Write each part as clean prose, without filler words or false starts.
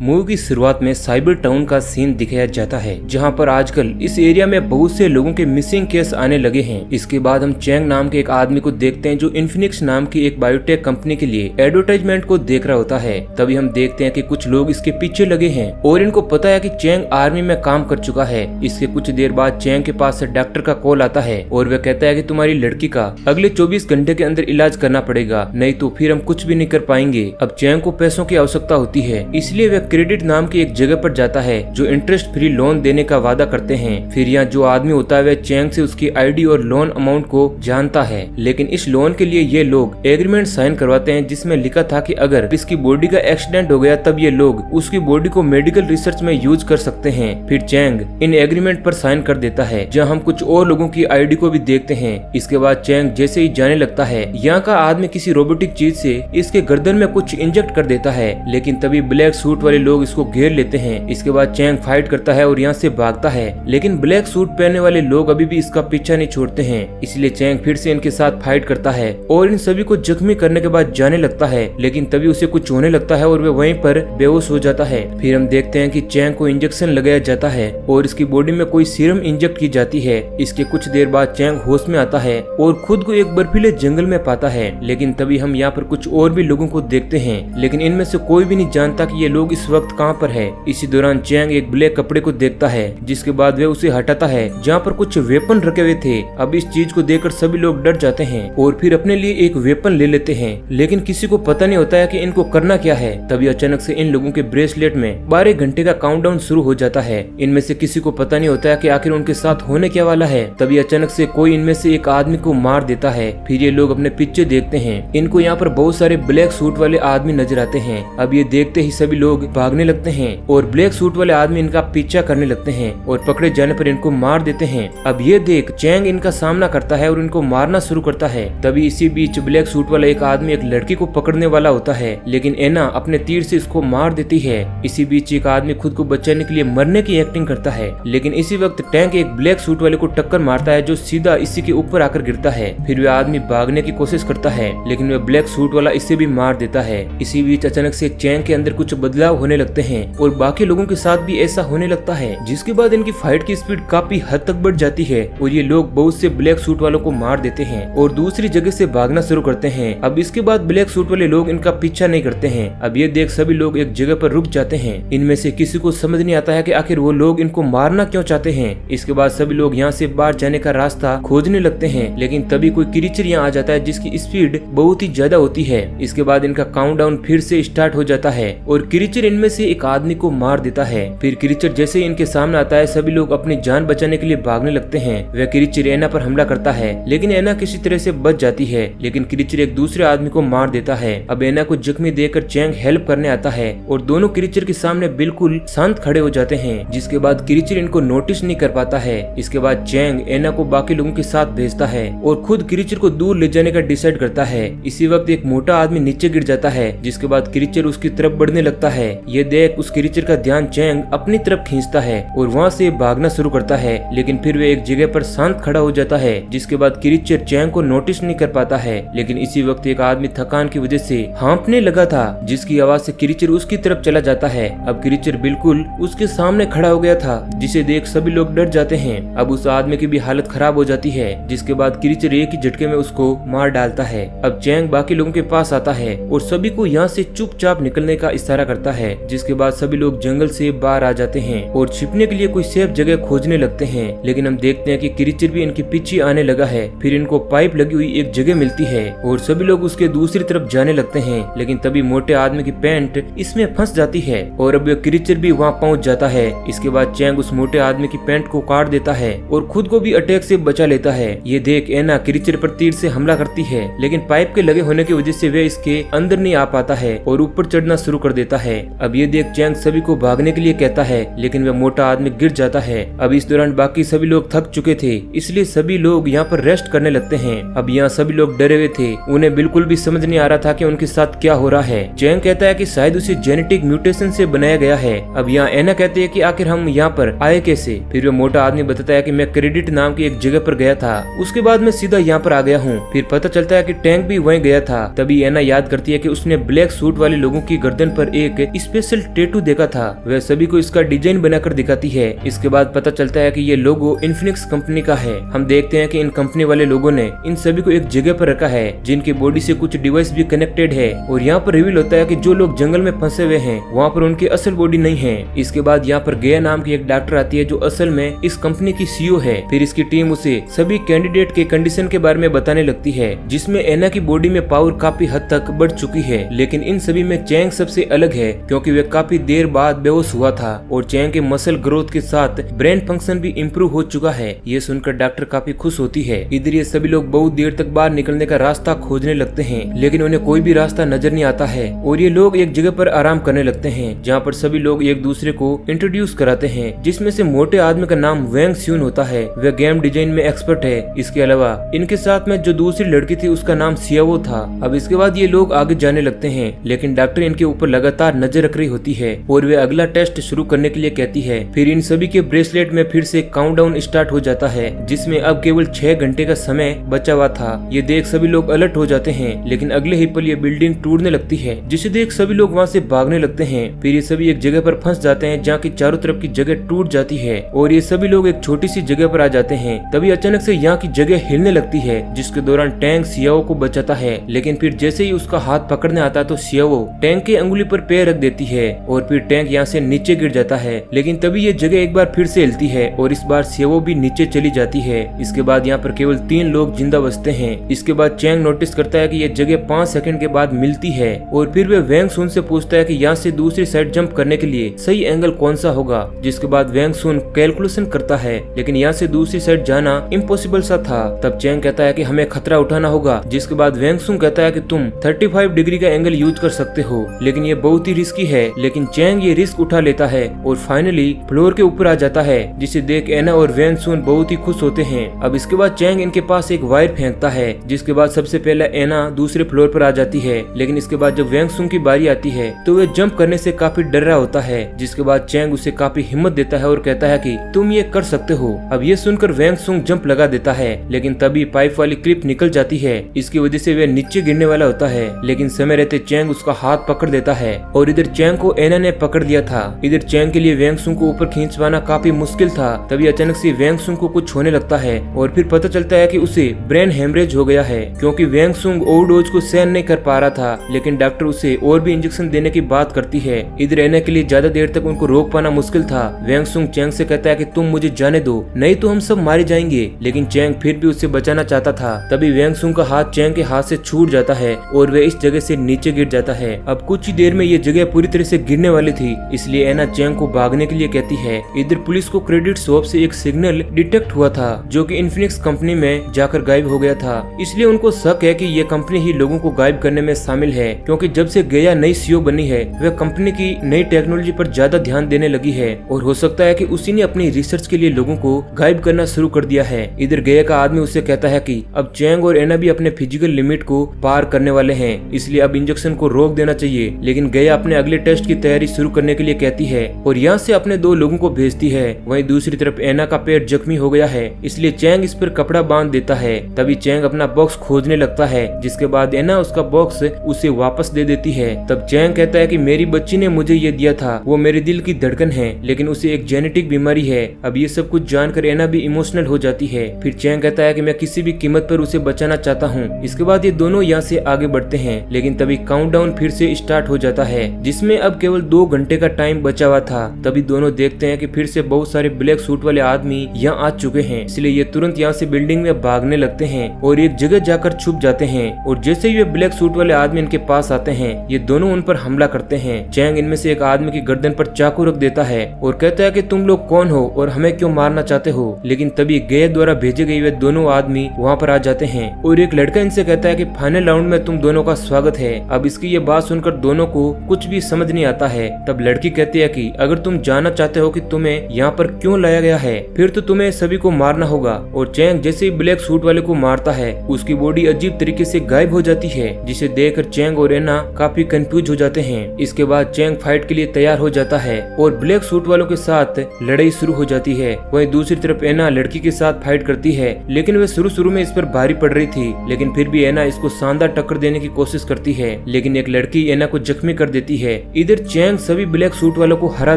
Movie की शुरुआत में साइबर टाउन का सीन दिखाया जाता है, जहां पर आजकल इस एरिया में बहुत से लोगों के मिसिंग केस आने लगे हैं। इसके बाद हम चैंग नाम के एक आदमी को देखते हैं जो इन्फिनिक्स नाम की एक बायोटेक कंपनी के लिए एडवर्टाइजमेंट को देख रहा होता है। तभी हम देखते हैं कि कुछ लोग इसके पीछे लगे हैं और इनको पता है कि चैंग आर्मी में काम कर चुका है। इसके कुछ देर बाद चैंग के पास से डॉक्टर का कॉल आता है और वह कहता है कि तुम्हारी लड़की का अगले 24 घंटे के अंदर इलाज करना पड़ेगा, नहीं तो फिर हम कुछ भी नहीं कर पाएंगे। अब चैंग को पैसों की आवश्यकता होती है, इसलिए वह क्रेडिट नाम की एक जगह पर जाता है जो इंटरेस्ट फ्री लोन देने का वादा करते हैं। फिर यहाँ जो आदमी होता है वह चैंग से उसकी आईडी और लोन अमाउंट को जानता है, लेकिन इस लोन के लिए ये लोग एग्रीमेंट साइन करवाते हैं जिसमें लिखा था कि अगर इसकी बॉडी का एक्सीडेंट हो गया तब ये लोग उसकी बॉडी को मेडिकल रिसर्च में यूज कर सकते हैं। फिर चैंग इन एग्रीमेंट पर साइन कर देता है, जहाँ हम कुछ और लोगों की आईडी को भी देखते हैं। इसके बाद चैंग जैसे ही जाने लगता है, यहाँ का आदमी किसी रोबोटिक चीज से इसके गर्दन में कुछ इंजेक्ट कर देता है, लेकिन तभी ब्लैक सूट वाले लोग इसको घेर लेते हैं। इसके बाद चैंग फाइट करता है और यहाँ से भागता है, लेकिन ब्लैक सूट पहनने वाले लोग अभी भी इसका पीछा नहीं छोड़ते हैं। इसलिए चैंग फिर से इनके साथ फाइट करता है और इन सभी को जख्मी करने के बाद जाने लगता है, लेकिन तभी उसे कुछ होने लगता है और वह वहीं पर बेहोश हो जाता है। फिर हम देखते हैं कि चैंग को इंजेक्शन लगाया जाता है और इसकी बॉडी में कोई सीरम इंजेक्ट की जाती है। इसके कुछ देर बाद चैंग होश में आता है और खुद को एक बर्फीले जंगल में पाता है, लेकिन तभी हम यहाँ पर कुछ और भी लोगों को देखते हैं, लेकिन इनमें से कोई भी नहीं जानता कि ये लोग इस वक्त कहाँ पर है। इसी दौरान चैंग एक ब्लैक कपड़े को देखता है, जिसके बाद वह उसे हटाता है जहाँ पर कुछ वेपन रखे हुए थे। अब इस चीज को देखकर सभी लोग डर जाते हैं और फिर अपने लिए एक वेपन ले लेते हैं, लेकिन किसी को पता नहीं होता है कि इनको करना क्या है। तभी अचानक से इन लोगों के ब्रेसलेट में 12 घंटे का काउंटडाउन शुरू हो जाता है। इनमें से किसी को पता नहीं होता है कि आखिर उनके साथ होने क्या वाला है। तभी अचानक से कोई इनमें से एक आदमी को मार देता है। फिर ये लोग अपने पीछे देखते हैं, इनको यहाँ पर बहुत सारे ब्लैक सूट वाले आदमी नजर आते हैं। अब ये देखते ही सभी लोग भागने लगते हैं और ब्लैक सूट वाले आदमी इनका पीछा करने लगते हैं और पकड़े जाने पर इनको मार देते हैं। अब ये देख चैंग इनका सामना करता है और इनको मारना शुरू करता है। तभी इसी बीच ब्लैक सूट वाला एक आदमी एक लड़की को पकड़ने वाला होता है, लेकिन एना अपने तीर से इसको मार देती है। इसी बीच एक आदमी खुद को बचाने के लिए मरने की एक्टिंग करता है, लेकिन इसी वक्त टैंक एक ब्लैक सूट वाले को टक्कर मारता है जो सीधा इसी के ऊपर आकर गिरता है। फिर वह आदमी भागने की कोशिश करता है, लेकिन वह ब्लैक सूट वाला इसे भी मार देता है। इसी बीच अचानक से चैंग के अंदर कुछ बदलाव होने लगते हैं और बाकी लोगों के साथ भी ऐसा होने लगता है, जिसके बाद इनकी फाइट की स्पीड काफी हद तक बढ़ जाती है और ये लोग बहुत से ब्लैक सूट वालों को मार देते हैं और दूसरी जगह से भागना शुरू करते हैं। अब इसके बाद ब्लैक सूट वाले लोग इनका पीछा नहीं करते हैं। अब ये देख सभी लोग एक जगह पर रुक जाते हैं। इनमें से किसी को समझ नहीं आता है कि आखिर वो लोग इनको मारना क्यों चाहते हैं। इसके बाद सभी लोग यहाँ से बाहर जाने का रास्ता खोजने लगते हैं, लेकिन तभी कोई क्रीचर यहाँ आ जाता है जिसकी स्पीड बहुत ही ज्यादा होती है। इसके बाद इनका काउंटडाउन फिर से स्टार्ट हो जाता है और क्रीचर इनमें से एक आदमी को मार देता है। फिर क्रीचर जैसे ही इनके सामने आता है, सभी लोग अपनी जान बचाने के लिए भागने लगते हैं। वह क्रीचर एना पर हमला करता है, लेकिन एना किसी तरह से बच जाती है, लेकिन क्रीचर एक दूसरे आदमी को मार देता है। अब एना को जख्मी देखकर चैंग हेल्प करने आता है और दोनों क्रीचर के सामने बिल्कुल शांत खड़े हो जाते हैं, जिसके बाद क्रीचर इनको नोटिस नहीं कर पाता है। इसके बाद चैंग एना को बाकी लोगों के साथ भेजता है और खुद क्रीचर को दूर ले जाने का डिसाइड करता है। इसी वक्त एक मोटा आदमी नीचे गिर जाता है, जिसके बाद क्रीचर उसकी तरफ बढ़ने लगता है। ये देख उस क्रीचर का ध्यान चैंग अपनी तरफ खींचता है और वहाँ से भागना शुरू करता है, लेकिन फिर वे एक जगह पर शांत खड़ा हो जाता है, जिसके बाद क्रीचर चैंग को नोटिस नहीं कर पाता है। लेकिन इसी वक्त एक आदमी थकान की वजह से हाँफने लगा था, जिसकी आवाज से क्रीचर उसकी तरफ चला जाता है। अब क्रीचर बिल्कुल उसके सामने खड़ा हो गया था, जिसे देख सभी लोग डर जाते हैं। अब उस आदमी की भी हालत खराब हो जाती है, जिसके बाद क्रीचर एक ही झटके में उसको मार डालता है। अब चैंग बाकी लोगों के पास आता है और सभी को यहाँ से चुपचाप निकलने का इशारा करता है, जिसके बाद सभी लोग जंगल से बाहर आ जाते हैं और छिपने के लिए कोई सेफ जगह खोजने लगते हैं। लेकिन हम देखते हैं कि क्रीचर भी इनके पीछे आने लगा है। फिर इनको पाइप लगी हुई एक जगह मिलती है और सभी लोग उसके दूसरी तरफ जाने लगते हैं, लेकिन तभी मोटे आदमी की पैंट इसमें फंस जाती है और अब क्रीचर भी वहाँ पहुँच जाता है। इसके बाद चैंग उस मोटे आदमी की पैंट को काट देता है और खुद को भी अटैक से बचा लेता है। ये देख एना क्रीचर पर तीर से हमला करती है, लेकिन पाइप के लगे होने की वजह से वे इसके अंदर नहीं आ पाता है और ऊपर चढ़ना शुरू कर देता है। अब ये देख चैंग सभी को भागने के लिए कहता है, लेकिन वह मोटा आदमी गिर जाता है। अब इस दौरान बाकी सभी लोग थक चुके थे, इसलिए सभी लोग यहाँ पर रेस्ट करने लगते हैं। अब यहाँ सभी लोग डरे हुए थे, उन्हें बिल्कुल भी समझ नहीं आ रहा था कि उनके साथ क्या हो रहा है। चैंग कहता है कि शायद उसे जेनेटिक म्यूटेशन से बनाया गया है। अब यहाँ एना कहते हैं कि आखिर हम यहाँ पर आए कैसे। फिर वह मोटा आदमी बताता है कि मैं क्रेडिट नाम की एक जगह पर गया था, उसके बाद मैं सीधा यहाँ पर आ गया हूँ। फिर पता चलता है कि टैंक भी वहीं गया था। तभी एना याद करती है कि उसने ब्लैक सूट वाले लोगों की गर्दन पर एक स्पेशल टैटू देखा था वह सभी को इसका डिजाइन बनाकर दिखाती है। इसके बाद पता चलता है कि ये लोगो इन्फिनिक्स कंपनी का है। हम देखते हैं कि इन कंपनी वाले लोगों ने इन सभी को एक जगह पर रखा है जिनकी बॉडी से कुछ डिवाइस भी कनेक्टेड है और यहाँ पर रिवील होता है कि जो लोग जंगल में फंसे हुए हैं वहाँ पर उनकी असल बॉडी नहीं है। इसके बाद यहाँ पर गया नाम की एक डॉक्टर आती है जो असल में इस कंपनी की सीईओ है। फिर इसकी टीम उसे सभी कैंडिडेट के कंडीशन के बारे में बताने लगती है जिसमें एना की बॉडी में पावर काफी हद तक बढ़ चुकी है, लेकिन इन सभी में चैंग सबसे अलग है क्योंकि वह काफी देर बाद बेहोश हुआ था और चैंग के मसल ग्रोथ के साथ ब्रेन फंक्शन भी इम्प्रूव हो चुका है। ये सुनकर डॉक्टर काफी खुश होती है। इधर ये सभी लोग बहुत देर तक बाहर निकलने का रास्ता खोजने लगते हैं लेकिन उन्हें कोई भी रास्ता नजर नहीं आता है और ये लोग एक जगह पर आराम करने लगते हैं जहाँ पर सभी लोग एक दूसरे को इंट्रोड्यूस कराते हैं जिसमें से मोटे आदमी का नाम वैंग स्यून होता है। वह गेम डिजाइन में एक्सपर्ट है। इसके अलावा इनके साथ में जो दूसरी लड़की थी उसका नाम सियावो था। अब इसके बाद ये लोग आगे जाने लगते हैं लेकिन डॉक्टर इनके ऊपर लगातार नजर रख रही होती है और वे अगला टेस्ट शुरू करने के लिए कहती है। फिर इन सभी के ब्रेसलेट में फिर से काउंटडाउन स्टार्ट हो जाता है जिसमें अब केवल 6 घंटे का समय बचा हुआ था। ये देख सभी लोग अलर्ट हो जाते हैं लेकिन अगले ही पल ये बिल्डिंग टूटने लगती है जिसे देख सभी लोग वहाँ से भागने लगते हैं। फिर ये सभी एक जगह पर फंस जाते हैं जहाँ की चारों तरफ की जगह टूट जाती है और ये सभी लोग एक छोटी सी जगह पर आ जाते हैं। तभी अचानक से यहाँ की जगह हिलने लगती है जिसके दौरान टैंक सियाओ को बचाता है लेकिन फिर जैसे ही उसका हाथ पकड़ने आता तो सियाओ टैंक के अंगुली पर पैर रख देती है और फिर टैंक यहाँ से नीचे गिर जाता है। लेकिन तभी ये जगह एक बार फिर से हिलती है और इस बार सियाओ भी नीचे चली जाती है। इसके बाद यहाँ पर केवल 3 लोग जिंदा बचते हैं। इसके बाद चैंग नोटिस करता है कि ये जगह 5 सेकंड के बाद मिलती है और फिर वह वैंग सुन से पूछता है कि यहाँ से दूसरी साइड जंप करने के लिए सही एंगल कौन सा होगा। जिसके बाद वैंग सुन कैलकुलेशन करता है लेकिन यहाँ से दूसरी साइड जाना इम्पॉसिबल सा था। तब चैंग कहता है कि हमें खतरा उठाना होगा। जिसके बाद वैंग सुन कहता है कि तुम 35 डिग्री का एंगल यूज कर सकते हो लेकिन ये बहुत ही रिस्की है। लेकिन चैंग ये रिस्क उठा लेता है और फाइनली फ्लोर के ऊपर आ जाता है जिसे देख एना और वैंग सुन बहुत ही खुश होते हैं। अब इसके बाद चैंग इनके पास एक वायर फेंकता है जिसके बाद सबसे पहले एना दूसरे फ्लोर पर आ जाती है लेकिन इसके बाद जब वैंग सुन की बारी आती है तो वह जंप करने से काफी डर रहा होता है। जिसके बाद चैंग उसे काफी हिम्मत देता है और कहता है कि तुम ये कर सकते हो। अब ये सुनकर वैंग सुंग जंप लगा देता है लेकिन तभी पाइप वाली क्लिप निकल जाती है। इसकी वजह से वह नीचे गिरने वाला होता है लेकिन समय रहते चैंग उसका हाथ पकड़ देता है और इधर चैंग को एना ने पकड़ लिया था। इधर चैंग के लिए वैंग सुंग को ऊपर खींचवाना काफी मुश्किल था। तभी अचानक से वैंग सुंग को कुछ होने लगता है और फिर पता चलता है कि उसे ब्रेन हेमरेज हो गया है क्योंकि वैंग सुंग ओवरडोज को सहन नहीं कर पा रहा था। लेकिन डॉक्टर उसे और भी इंजेक्शन देने की बात करती है। इधर एना के लिए ज्यादा देर तक उनको रोक पाना मुश्किल था। वैंग सुंग चैंग से कहता है कि तुम मुझे जाने दो नहीं तो हम सब मारे जाएंगे। लेकिन चैंग फिर भी उसे बचाना चाहता था। तभी वैंग सुंग का हाथ चैंग के हाथ से छूट जाता है और वह इस जगह से नीचे गिर जाता है। अब कुछ ही देर में ये जगह पूरी तरह से गिरने वाली थी इसलिए एना चैंग को भागने के लिए कहती है। इधर पुलिस को क्रेडिट शॉप से एक सिग्नल डिटेक्ट हुआ था जो कि इन्फिनिक्स कंपनी में जाकर गायब हो गया था। इसलिए उनको शक है कि ये कंपनी ही लोगों को गायब करने में शामिल है क्योंकि जब से गया नई सीईओ बनी है वह कंपनी की नई टेक्नोलॉजी पर ज्यादा ध्यान देने लगी है और हो सकता है कि उसी ने अपनी रिसर्च के लिए लोगों को गायब करना शुरू कर दिया है। इधर गया का आदमी उससे कहता है कि अब चैंग और एना भी अपने फिजिकल लिमिट को पार करने वाले हैं इसलिए अब इंजेक्शन को रोक देना चाहिए। लेकिन गया अपने अगले टेस्ट की तैयारी शुरू करने के लिए कहती है और यहाँ से अपने 2 लोगों को भेजती है। वहीं दूसरी तरफ एना का पेट जख्मी हो गया है इसलिए चैंग इस पर कपड़ा बांध देता है। तभी चैंग अपना बॉक्स खोजने लगता है जिसके बाद एना उसका बॉक्स उसे वापस दे देती है। तब चैंग कहता है कि मेरी बच्ची ने मुझे ये दिया था, वो मेरे दिल की धड़कन है लेकिन उसे एक जेनेटिक बीमारी है। अब ये सब कुछ जानकर एना भी इमोशनल हो जाती है। फिर चैंग कहता है कि मैं किसी भी कीमत पर उसे बचाना चाहता हूँ। इसके बाद ये दोनों यहाँ से आगे बढ़ते हैं लेकिन तभी काउंटडाउन फिर से स्टार्ट हो जाता है जिसमें अब केवल 2 घंटे का टाइम बचा हुआ था। तभी दोनों देखते हैं कि फिर से बहुत सारे ब्लैक सूट वाले आदमी यहाँ आ चुके हैं इसलिए ये तुरंत यहाँ से बिल्डिंग में भागने लगते हैं और एक जगह जाकर छुप जाते हैं। और जैसे ही वे ब्लैक सूट वाले आदमी इनके पास आते हैं ये दोनों उन पर हमला करते हैं। चैंग इनमें से एक आदमी की गर्दन पर चाकू रख देता है और कहता है कि तुम लोग कौन हो और हमें क्यों मारना चाहते हो। लेकिन तभी गया द्वारा भेजे गए वे दोनों आदमी वहाँ पर आ जाते हैं और एक लड़का इनसे कहता है कि फाइनल राउंड में तुम दोनों का स्वागत है। अब इसकी ये बात सुनकर दोनों को कुछ भी समझ नहीं आता है। तब लड़की कहती है कि अगर तुम जानना चाहते हो कि तुम्हें यहाँ पर क्यों लाया गया है फिर तो तुम्हें सभी को मारना होगा। और चैंग जैसे ही ब्लैक सूट वाले को मारता है उसकी बॉडी अजीब तरीके से गायब हो जाती है जिसे देखकर चैंग और एना काफी कंफ्यूज हो जाते हैं। इसके बाद चैंग फाइट के लिए तैयार हो जाता है और ब्लैक सूट वालों के साथ लड़ाई शुरू हो जाती है। वहीं दूसरी तरफ एना लड़की के साथ फाइट करती है लेकिन वह शुरू में इस पर भारी पड़ रही थी लेकिन फिर भी एना इसको शानदार टक्कर देने की कोशिश करती है लेकिन एक लड़की एना को जख्मी कर देती है इधर चैंग सभी ब्लैक सूट वालों को हरा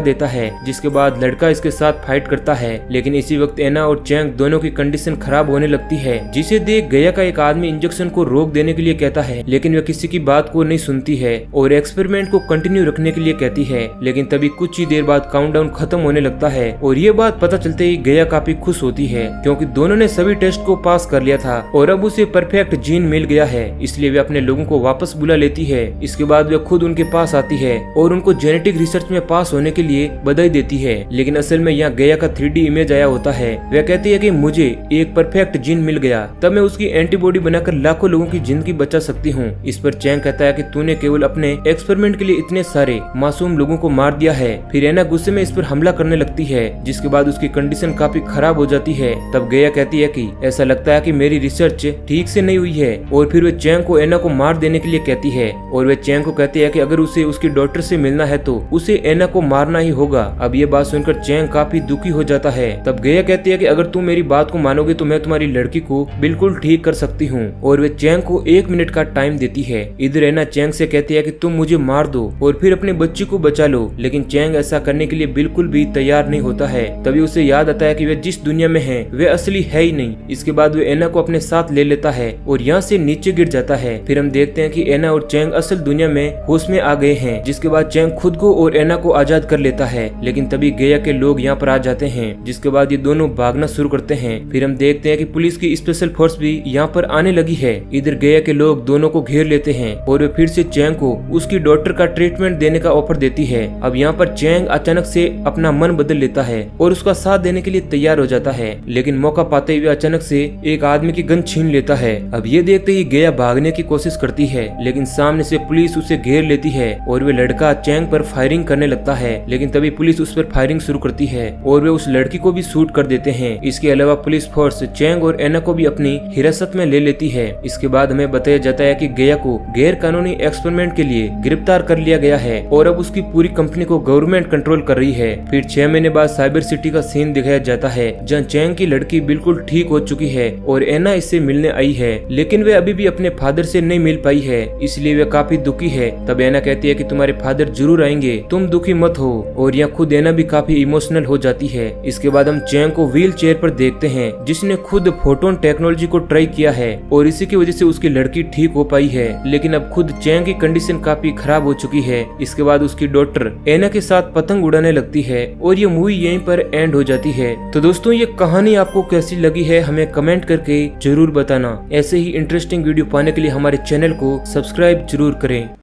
देता है, जिसके बाद लड़का इसके साथ फाइट करता है। लेकिन इसी वक्त एना और चैंग दोनों की कंडीशन खराब होने लगती है, जिसे देख गया का एक आदमी इंजेक्शन को रोक देने के लिए कहता है, लेकिन वह किसी की बात को नहीं सुनती है और एक्सपेरिमेंट को कंटिन्यू रखने के लिए कहती है। लेकिन तभी कुछ ही देर बाद काउंटडाउन खत्म होने लगता है और ये बात पता चलते ही गया काफी खुश होती है, क्योंकि दोनों ने सभी टेस्ट को पास कर लिया था और अब उसे परफेक्ट जीन मिल गया है। इसलिए वे अपने लोगों को वापस बुला लेती है। इसके बाद वे खुद उनके पास आती है और उनको जेनेटिक रिसर्च में पास होने के लिए बधाई देती है। लेकिन असल में यहाँ गया का 3D इमेज आया होता है। वह कहती है कि मुझे एक परफेक्ट जीन मिल गया, तब मैं उसकी एंटीबॉडी बनाकर लाखों लोगों की जिंदगी बचा सकती हूँ। इस पर चैंग कहता है कि तूने केवल अपने एक्सपेरिमेंट के लिए इतने सारे मासूम लोगों को मार दिया है। फिर एना गुस्से में इस पर हमला करने लगती है, जिसके बाद उसकी कंडीशन काफी खराब हो जाती है। तब गया कहती है कि ऐसा लगता है कि मेरी रिसर्च ठीक से नहीं हुई है और फिर वे चैंग को एना को मार देने के लिए कहती है और वे चैंग को कहती है कि अगर उसे उसकी डॉटर से मिलना है तो उसे एना को मारना ही होगा। अब ये बात सुनकर चैंग काफी दुखी हो जाता है। तब गया कहती है कि अगर तुम मेरी बात को मानोगे तो मैं तुम्हारी लड़की को बिल्कुल ठीक कर सकती हूँ और वे चैंग को 1 मिनट का टाइम देती है। इधर एना चैंग से कहती है कि तुम मुझे मार दो और फिर अपने बच्ची को बचा लो, लेकिन चैंग ऐसा करने के लिए बिल्कुल भी तैयार नहीं होता है। तभी उसे याद आता है कि वे जिस दुनिया में है वे असली है ही नहीं। इसके बाद वे एना को अपने साथ ले लेता है और यहाँ से नीचे गिर जाता है। फिर हम देखते हैं कि एना और चैंग असल दुनिया में होश में आ गए हैं, जिसके बाद चैंग खुद को और एना को आजाद कर लेता है। लेकिन तभी गया के लोग यहाँ पर आ जाते हैं, जिसके बाद ये दोनों भागना शुरू करते हैं। फिर हम देखते हैं कि पुलिस की स्पेशल फोर्स भी यहाँ पर आने लगी है। इधर गया के लोग दोनों को घेर लेते हैं और वे फिर से चैंग को उसकी डॉटर का ट्रीटमेंट देने का ऑफर देती है। अब यहाँ पर चैंग अचानक से अपना मन बदल लेता है और उसका साथ देने के लिए तैयार हो जाता है। लेकिन मौका पाते हुए अचानक से एक आदमी की गन छीन लेता है। अब ये देखते ही गया भागने की कोशिश करती है, लेकिन सामने से पुलिस उसे घेर लेती है और वे लड़का चैंग पर फायरिंग करने लगता है। लेकिन तभी पुलिस उस पर फायरिंग शुरू करती है और वे उस लड़की को भी शूट कर देते हैं। इसके अलावा पुलिस फोर्स चैंग और एना को भी अपनी हिरासत में ले लेती है। इसके बाद हमें बताया जाता है कि गया को गैर कानूनी एक्सपेरिमेंट के लिए गिरफ्तार कर लिया गया है और अब उसकी पूरी कंपनी को गवर्नमेंट कंट्रोल कर रही है। फिर 6 महीने बाद साइबर सिटी का सीन दिखाया जाता है, जहाँ चैंग की लड़की बिल्कुल ठीक हो चुकी है और एना इससे मिलने आई है, लेकिन वे अभी भी अपने फादर से नहीं मिल पाई है, इसलिए वे काफी दुखी है। तब एना कहती है कि तुम्हारे फादर जरूर आएंगे, तुम दुखी मत हो। और यहाँ खुद एना भी काफी इमोशनल हो जाती है। इसके बाद हम चैंग को व्हील चेयर पर देखते हैं, जिसने खुद फोटोन टेक्नोलॉजी को ट्राई किया है और इसी की वजह से उसकी लड़की ठीक हो पाई है। लेकिन अब खुद चैंग की कंडीशन काफी खराब हो चुकी है। इसके बाद उसकी डॉटर एना के साथ पतंग उड़ाने लगती है और ये मूवी यहीं पर एंड हो जाती है। तो दोस्तों, ये कहानी आपको कैसी लगी है हमें कमेंट करके जरूर बताना। ऐसे ही इंटरेस्टिंग वीडियो पाने के लिए हमारे चैनल को सब्सक्राइब जरूर करें।